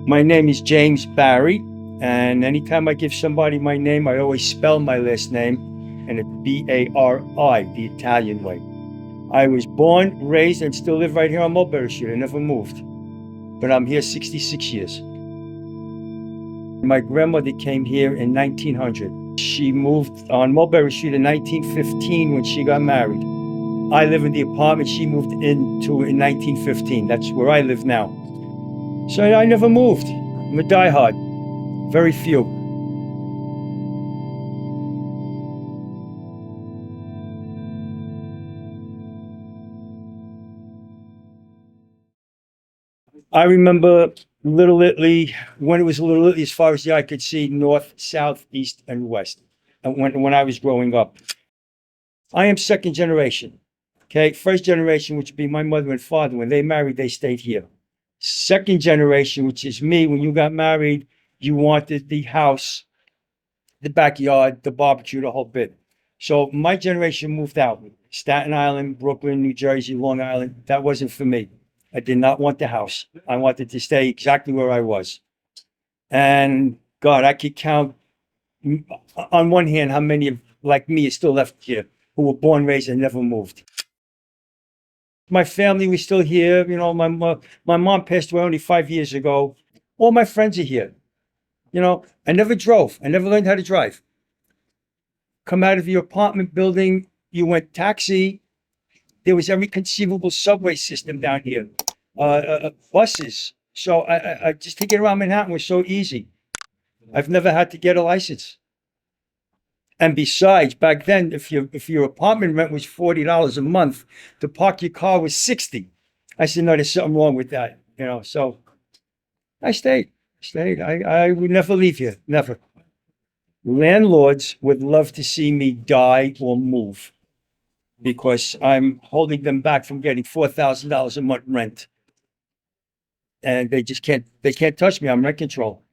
My name is James Barry, and anytime I give somebody my name, I always spell my last name, and it's B-A-R-I, the Italian way. I was born, raised, and still live right here on Mulberry Street. I never moved, but I'm here 66 years. My grandmother came here in 1900. She moved on Mulberry Street in 1915 when she got married. I live in the apartment she moved into in 1915. That's where I live now. So I never moved. I'm a diehard. Very few. I remember Little Italy, when it was Little Italy, as far as the eye could see, north, south, east, and west, and when I was growing up. I am second generation. Okay, first generation, which would be my mother and father, when they married, they stayed here. Second generation, which is me, when you got married, you wanted the house, the backyard, the barbecue, the whole bit. So my generation moved out. Staten Island, Brooklyn, New Jersey, Long Island. That wasn't for me. I did not want the house. I wanted to stay exactly where I was. And God, I could count on one hand how many of, like me, is still left here, who were born, raised, and never moved. My family was still here. You know, my mom passed away only 5 years ago. All my friends are here. You know, I never drove. I never learned how to drive. Come out of your apartment building, you went taxi. There was every conceivable subway system down here. Buses. So I just to get around Manhattan was so easy. I've never had to get a license. And besides, back then, if your apartment rent was $40 a month, to park your car was $60. I said, no, there's something wrong with that. You know, so I stayed. I would never leave here. Never. Landlords would love to see me die or move because I'm holding them back from getting $4,000 a month rent. And they can't touch me. I'm rent control.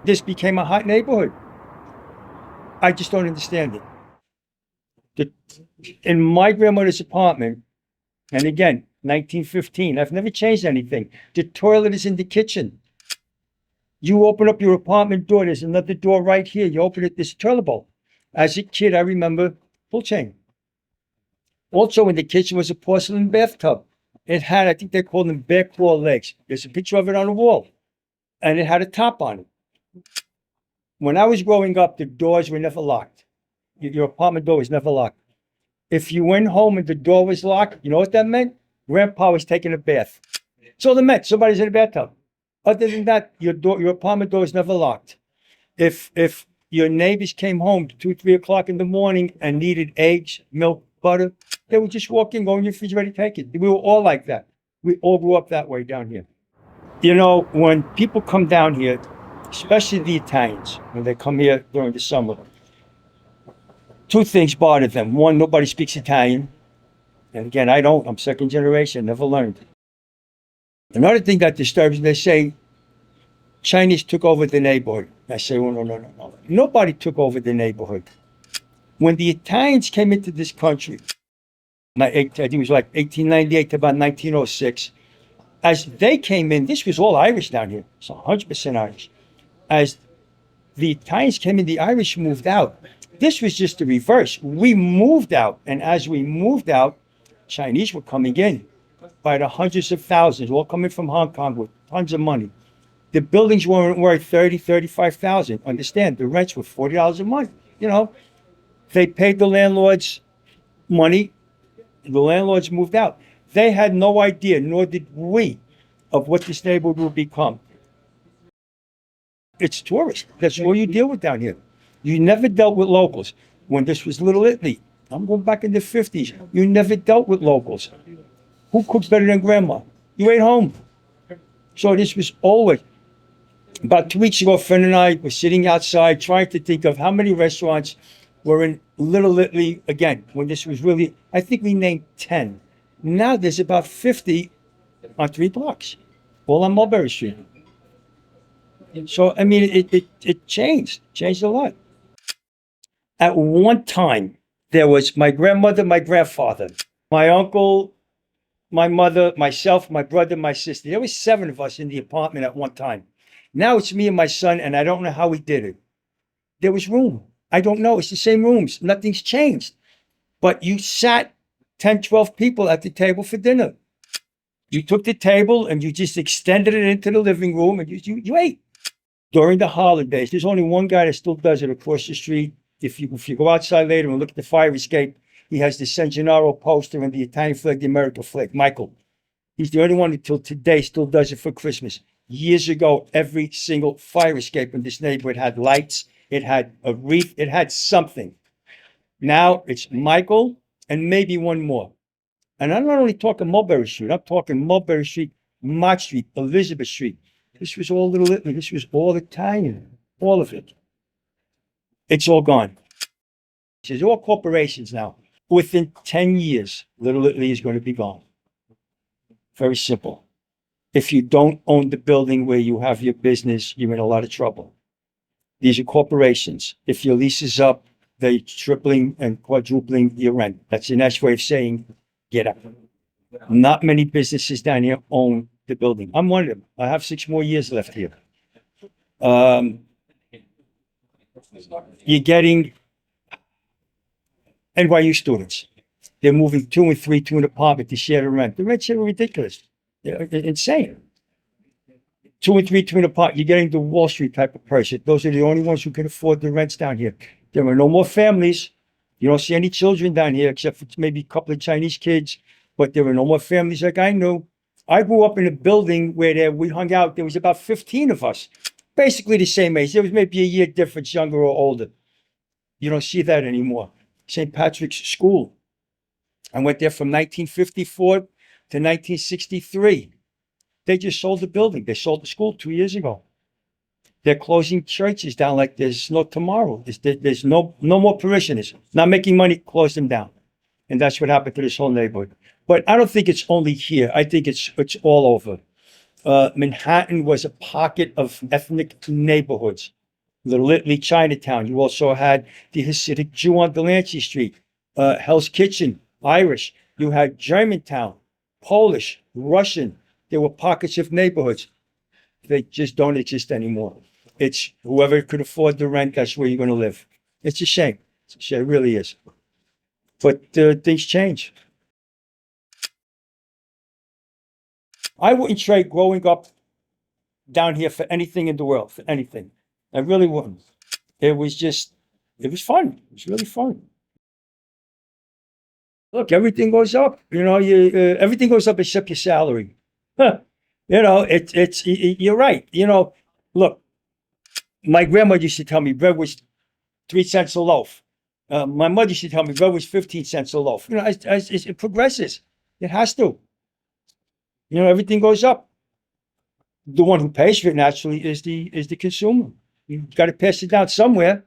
This became a hot neighborhood. I just don't understand it. In my grandmother's apartment, and again, 1915, I've never changed anything. The toilet is in the kitchen. You open up your apartment door, there's another door right here. You open it, there's a toilet bowl. As a kid, I remember pull chain. Also in the kitchen was a porcelain bathtub. It had, I think they called them bear claw legs. There's a picture of it on the wall. And it had a top on it. When I was growing up, the doors were never locked. Your apartment door was never locked. If you went home and the door was locked, you know what that meant? Grandpa was taking a bath. That's all that meant. Somebody's in a bathtub. Other than that, your apartment door is never locked. If your neighbors came home 2, 3 o'clock in the morning and needed eggs, milk, butter, they would just walk in, go in your refrigerator, take it. We were all like that. We all grew up that way down here. You know, when people come down here, especially the Italians, when they come here during the summer, two things bother them. One, nobody speaks Italian. And again, I don't. I'm second generation, never learned. Another thing that disturbs me, they say Chinese took over the neighborhood. I say, well, no. Nobody took over the neighborhood. When the Italians came into this country, I think it was like 1898 to about 1906, as they came in, this was all Irish down here. It's 100% Irish. As the Italians came in, the Irish moved out. This was just the reverse. We moved out, and as we moved out, Chinese were coming in by the hundreds of thousands, all coming from Hong Kong with tons of money. The buildings weren't worth 30, 35,000. Understand, the rents were $40 a month. You know, they paid the landlords money. The landlords moved out. They had no idea, nor did we, of what this neighborhood would become. It's tourists. That's all you deal with down here. You never dealt with locals. When this was Little Italy, I'm going back in the 50s, you never dealt with locals. Who cooks better than grandma? You ate home. So this was always. About 2 weeks ago, a friend and I were sitting outside trying to think of how many restaurants were in Little Italy again, when this was really, I think we named 10. Now there's about 50 on 3 blocks, all on Mulberry Street. So, I mean, it changed a lot. At one time, there was my grandmother, my grandfather, my uncle, my mother, myself, my brother, my sister. There was 7 of us in the apartment at one time. Now it's me and my son, and I don't know how we did it. There was room. I don't know. It's the same rooms. Nothing's changed. But you sat 10, 12 people at the table for dinner. You took the table and you just extended it into the living room and you ate. During the holidays, there's only one guy that still does it across the street. If you go outside later and look at the fire escape, he has the San Gennaro poster and the Italian flag, the American flag. Michael. He's the only one until today still does it for Christmas. Years ago, every single fire escape in this neighborhood had lights. It had a wreath. It had something. Now it's Michael and maybe one more. And I'm not only talking Mulberry Street. I'm talking Mulberry Street, Mott Street, Elizabeth Street. This was all Little Italy. This was all Italian. All of it. It's all gone. It's all corporations now. Within 10 years, Little Italy is going to be gone. Very simple. If you don't own the building where you have your business, you're in a lot of trouble. These are corporations. If your lease is up, they're tripling and quadrupling your rent. That's a nice way of saying, get out. Not many businesses down here own the building. I'm one of them. I have 6 more years left here. You're getting NYU students. They're moving 2 and 3 to an apartment to share the rent. The rents here are ridiculous. They're insane. 2 and 3 to an apartment. You're getting the Wall Street type of person. Those are the only ones who can afford the rents down here. There are no more families. You don't see any children down here except for maybe a couple of Chinese kids. But there were no more families like I knew. I grew up in a building where we hung out. There was about 15 of us. Basically the same age. There was maybe a year difference, younger or older. You don't see that anymore. St. Patrick's School. I went there from 1954 to 1963. They just sold the building. They sold the school 2 years ago. They're closing churches down like there's no tomorrow. There's no more parishioners. Not making money, close them down. And that's what happened to this whole neighborhood. But I don't think it's only here. I think it's all over. Manhattan was a pocket of ethnic neighborhoods. Little Italy, Chinatown. You also had the Hasidic Jew on Delancey Street, Hell's Kitchen, Irish. You had Germantown, Polish, Russian. There were pockets of neighborhoods. They just don't exist anymore. It's whoever could afford the rent, that's where you're going to live. It's a shame. It's a shame. It really is. But things change. I wouldn't trade growing up down here for anything in the world, for anything. I really wouldn't. It was fun. It was really fun. Look, everything goes up. You know, everything goes up except your salary. Huh. You know, you're right. You know, look, my grandmother used to tell me bread was 3 cents a loaf. My mother used to tell me bread was 15 cents a loaf. You know, as it progresses, it has to. You know, everything goes up. The one who pays for it naturally is the consumer. You've got to pass it down somewhere.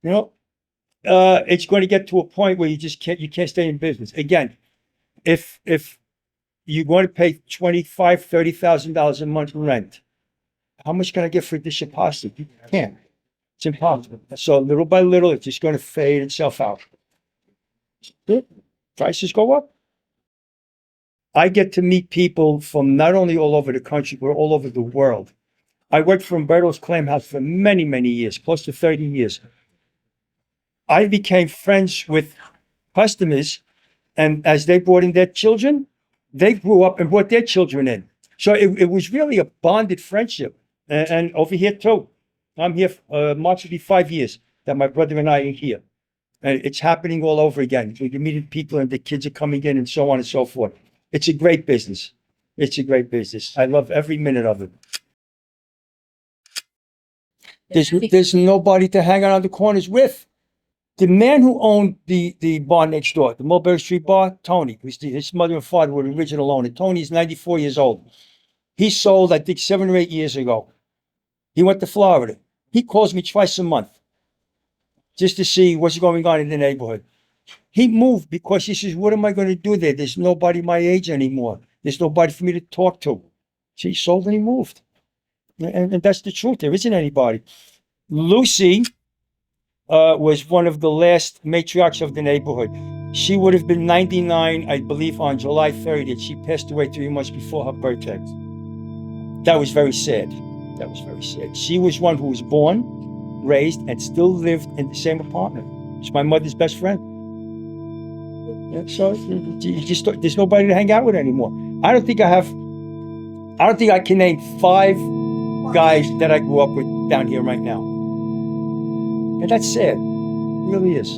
You know, it's going to get to a point where you can't stay in business. Again, if you're going to pay $25,000, $30,000 a month rent, how much can I get for a dish of pasta? You can't. It's impossible. So little by little, it's just going to fade itself out. Prices go up. I get to meet people from not only all over the country, but all over the world. I worked for Umberto's Clam House for many, many years, close to 30 years. I became friends with customers, and as they brought in their children, they grew up and brought their children in. So it was really a bonded friendship. And over here too. I'm here, March will be 5 years that my brother and I are here. And it's happening all over again. We're meeting people and the kids are coming in and so on and so forth. It's a great business. It's a great business. I love every minute of it. There's nobody to hang out on the corners with. The man who owned the bar next door, the Mulberry Street bar, Tony, his mother and father were the original owner. Tony's 94 years old. He sold, I think, 7 or 8 years ago. He went to Florida. He calls me twice a month just to see what's going on in the neighborhood. He moved because he says, what am I going to do there? There's nobody my age anymore. There's nobody for me to talk to. So he sold and he moved. And that's the truth. There isn't anybody. Lucy was one of the last matriarchs of the neighborhood. She would have been 99, I believe, on July 30th. She passed away 3 months before her birthday. That was very sad. That was very sad. She was one who was born, raised, and still lived in the same apartment. She's my mother's best friend. Yeah, so there's nobody to hang out with anymore. I don't think I can name 5 guys that I grew up with down here right now. And that's sad. It really is.